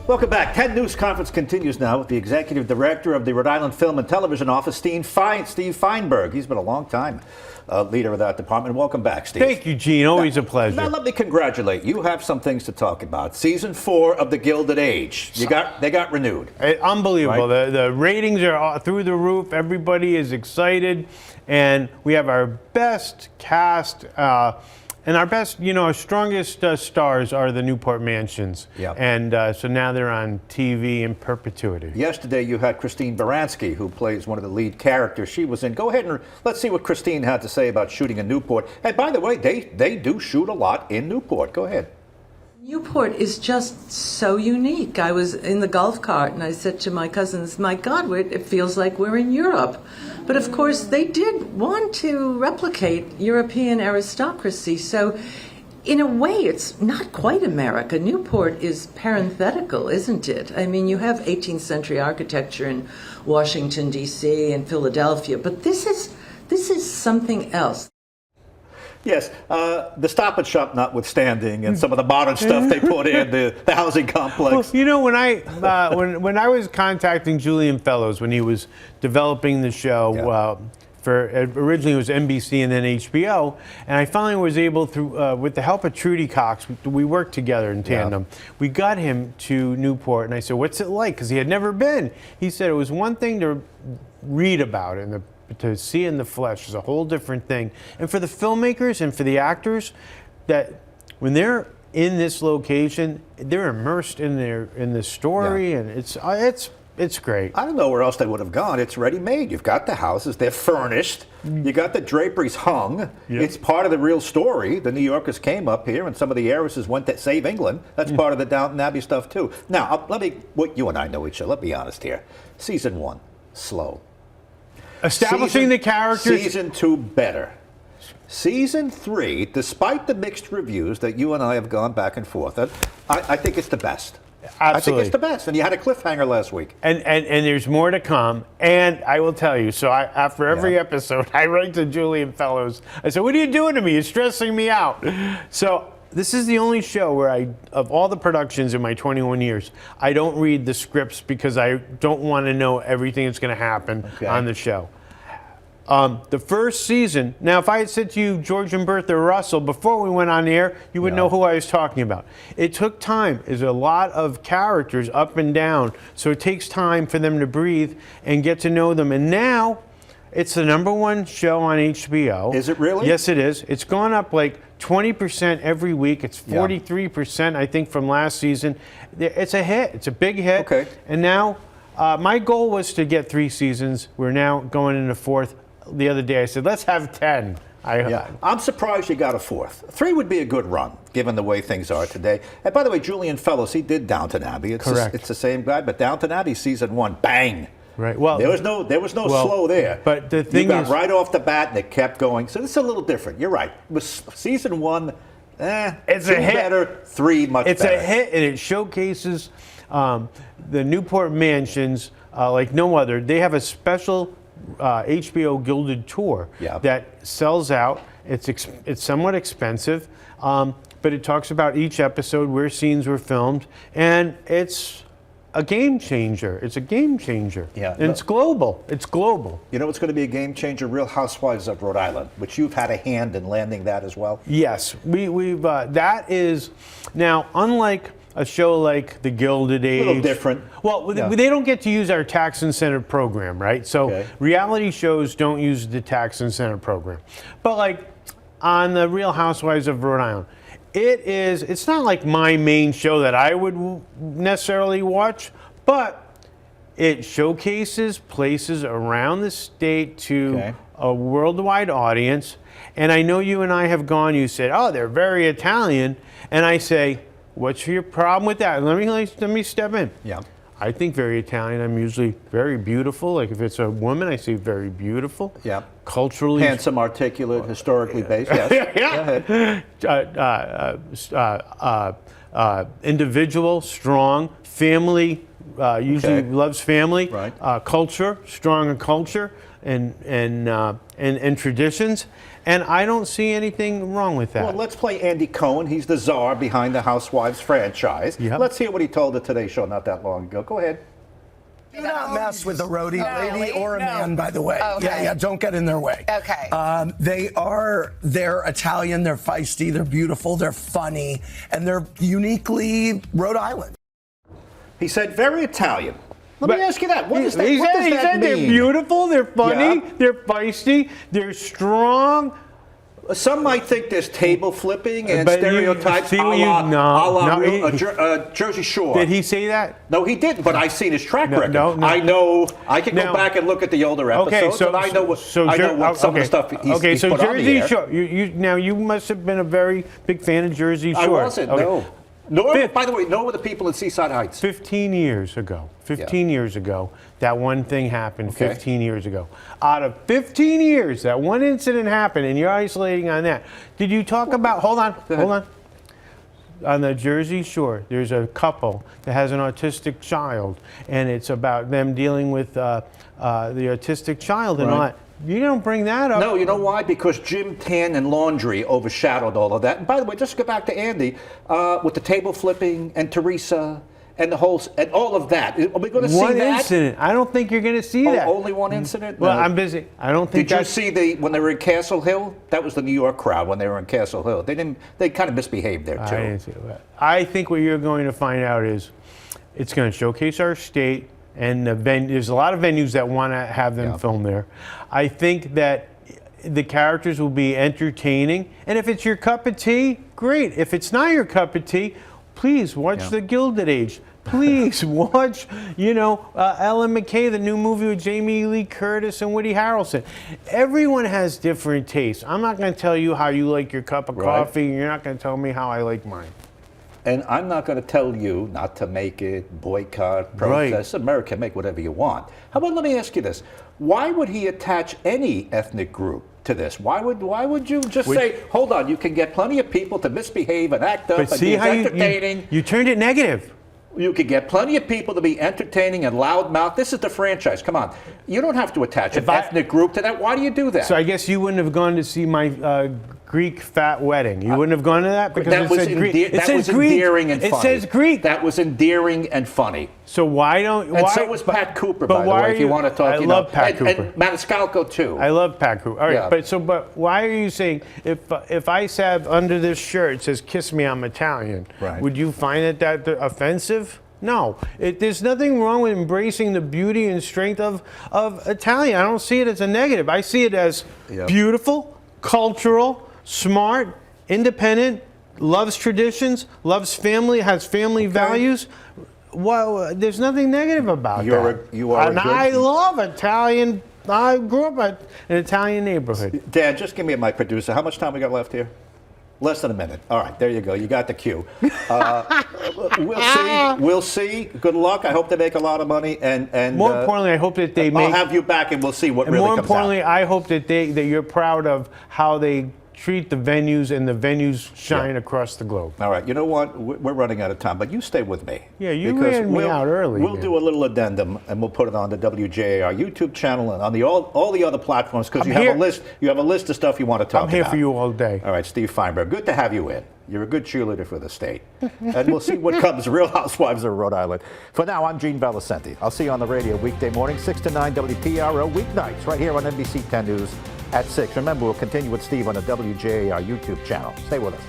Welcome back. 10 News Conference continues now with the Executive Director of the Rhode Island Film and Television Office, Steve Feinberg. He's been a long time leader of that department. Welcome back, Steve. Thank you, Gene. Always a pleasure. Now, let me congratulate you. Have some things to talk about. Season 4 of the Gilded Age. They got renewed. Unbelievable. Right? The ratings are through the roof. Everybody is excited. And we have our best cast. And our best, our strongest stars are the Newport mansions. Yep. And so now they're on TV in perpetuity. Yesterday you had Christine Baranski, who plays one of the lead characters. She was in. Go ahead and let's see what Christine had to say about shooting in Newport. And by the way, they do shoot a lot in Newport. Go ahead. Newport is just so unique. I was in the golf cart and I said to my cousins, my God, it feels like we're in Europe. But of course, they did want to replicate European aristocracy. So in a way, it's not quite America. Newport is parenthetical, isn't it? I mean, you have 18th century architecture in Washington, D.C. and Philadelphia, but this is something else. Yes, the Stop and Shop notwithstanding, and some of the modern stuff they put in the housing complex. Well, when I was contacting Julian Fellows when he was developing the show, originally it was NBC and then HBO, and I finally was able through with the help of Trudy Cox, we worked together in tandem. Yeah. We got him to Newport, and I said, "What's it like?" Because he had never been. He said it was one thing to read about it, to see in the flesh is a whole different thing. And for the filmmakers and for the actors, that when they're in this location, they're immersed in the story, and it's great. I don't know where else they would have gone. It's ready made. You've got the houses, they're furnished. You got the draperies hung. Yep. It's part of the real story. The New Yorkers came up here, and some of the heiresses went to save England. That's part of the Downton Abbey stuff too. Now, you and I know each other. Let's be honest here. Season 1, slow. Establishing the characters. Season 2, better. Season 3, despite the mixed reviews that you and I have gone back and forth, I think it's the best. Absolutely. I think it's the best. And you had a cliffhanger last week. And there's more to come. And I will tell you, so after every episode, I write to Julian Fellows. I said, "What are you doing to me? You're stressing me out." So this is the only show where of all the productions in my 21 years, I don't read the scripts because I don't want to know everything that's going to happen on the show. The first season, now if I had said to you, George and Bertha Russell, before we went on the air, you would know who I was talking about. It took time. There's a lot of characters up and down, so it takes time for them to breathe and get to know them. And now, it's the #1 show on HBO. Is it really? Yes, it is. It's gone up like 20% every week. It's 43%, I think, from last season. It's a hit. It's a big hit. Okay. And now, my goal was to get 3 seasons. We're now going into 4th. The other day I said, let's have 10. I'm surprised you got a 4th. 3 would be a good run, given the way things are today. And by the way, Julian Fellows, he did Downton Abbey. Correct. It's the same guy, but Downton Abbey season 1, bang. Right. Well, there was no slow there. But the thing is, right off the bat, and it kept going. So this is a little different. You're right. It was season 1, it's 2 a hit. Better, 3 much it's better. It's a hit, and it showcases the Newport mansions like no other. They have a special HBO Gilded Tour that sells out. It's somewhat expensive, but it talks about each episode, where scenes were filmed, and it's a game changer. It's a game changer. Yeah. And it's global. It's global. You know what's going to be a game changer? Real Housewives of Rhode Island, which you've had a hand in landing that as well. Yes, we've that is now unlike a show like the Gilded Age. A little different. Well, they don't get to use our tax incentive program, right? So reality shows don't use the tax incentive program. But like on the Real Housewives of Rhode Island, it's not like my main show that I would necessarily watch, but it showcases places around the state to a worldwide audience. And I know you and I have gone, you said, "Oh, they're very Italian." And I say, "What's your problem with that?" Let me step in. Yeah. I think very Italian. I'm usually very beautiful. Like if it's a woman, I say very beautiful. Yeah. Culturally handsome, articulate, historically based. Yes. Go ahead. Individual, strong, family Usually loves family, Right. culture, strong in culture and traditions. And I don't see anything wrong with that. Well, let's play Andy Cohen. He's the czar behind the Housewives franchise. Yep. Let's hear what he told the Today Show not that long ago. Go ahead. Do not mess with a roadie lady or a No. man, by the way. Okay. Yeah, don't get in their way. Okay. They're Italian, they're feisty, they're beautiful, they're funny, and they're uniquely Rhode Island. He said, very Italian. Let But me ask you that. What does that, he what said, does he that said mean? they're beautiful, they're funny, Yeah. they're feisty, they're strong. Some might think there's table flipping and But you- stereotypes see a what you- la, no, a la no, real- he- Jersey Shore. Did he say that? No, he didn't, but I've seen his track record. no. I know. I can go Now- back and look at the older episodes, and I know what, some of the stuff he's so put on the Jersey air. Shore. Now you must have been a very big fan of Jersey Shore. I wasn't, Okay. no. Nor, Fif- by the way, nor were the people in Seaside Heights. 15 years ago, that one thing happened. Okay. 15 years ago. Out of 15 years, that one incident happened, and you're isolating on that. Did you talk about? Hold on. On the Jersey Shore, there's a couple that has an autistic child, and it's about them dealing with the autistic child and all Right. that. You don't bring that up. No, you know why? Because gym tan and laundry overshadowed all of that. And by the way, just to go back to Andy, with the table flipping and Teresa and the whole and all of that. Are we going to see One that? incident. I don't think you're going to see Oh, that. only one incident? Well, No. I'm busy. I don't think Did you that's... see when they were in Castle Hill? That was the New York crowd when they were in Castle Hill. They kind of misbehaved there I too. didn't see that. I think what you're going to find out is it's going to showcase our state, and there's a lot of venues that want to have them film there. I think that the characters will be entertaining, and if it's your cup of tea, great. If it's not your cup of tea, please watch The Gilded Age. Please watch, Ellen McKay, the new movie with Jamie Lee Curtis and Woody Harrelson. Everyone has different tastes. I'm not going to tell you how you like your cup of coffee, and you're not going to tell me how I like mine. And I'm not going to tell you not to make it, boycott, protest. America, make whatever you want. How about, let me ask you this. Why would he attach any ethnic group to this? Why would you just say, hold on, you can get plenty of people to misbehave and act up But and see be how entertaining. you turned it negative. You could get plenty of people to be entertaining and loudmouth. This is the franchise. Come on. You don't have to attach an ethnic group to that. Why do you do that? So I guess you wouldn't have gone to see my Greek fat wedding. You wouldn't have gone to that because that it was, said Greek. It that says was Greek. endearing and funny. It says Greek. That was endearing and funny. So why don't? And why, so was Pat Cooper, but by the why way, are if you want to talk. I love Pat Cooper. And Maniscalco, too. I love Pat Cooper. All right, Yeah. but why are you saying if I said under this shirt it says "Kiss me, I'm Italian"? Right. Would you find that offensive? No. There's nothing wrong with embracing the beauty and strength of Italian. I don't see it as a negative. I see it as beautiful, cultural, smart, independent, loves traditions, loves family, has family values. Well, there's nothing negative about that. And I love Italian. I grew up in an Italian neighborhood. Dan, just give me my producer. How much time we got left here? Less than a minute. All right, there you go. You got the cue. We'll see. We'll see. Good luck. I hope they make a lot of money. And More importantly, I hope that they make. I'll have you back, and we'll see what really more comes importantly, out. I hope that you're proud of how they treat the venues, and the venues shine across the globe. All right. You know what? We're running out of time, but you stay with me. Yeah, you ran me out early. We'll do a little addendum, and we'll put it on the WJAR YouTube channel and on all the other platforms because you have a list. You have a list of stuff you want to talk about. I'm here for you all day. All right, Steve Feinberg. Good to have you in. You're a good cheerleader for the state. And we'll see what comes. Real Housewives of Rhode Island. For now, I'm Gene Valicenti. I'll see you on the radio weekday morning, 6 to 9 WPRO, weeknights, right here on NBC 10 News at 6. Remember, we'll continue with Steve on the WJAR YouTube channel. Stay with us.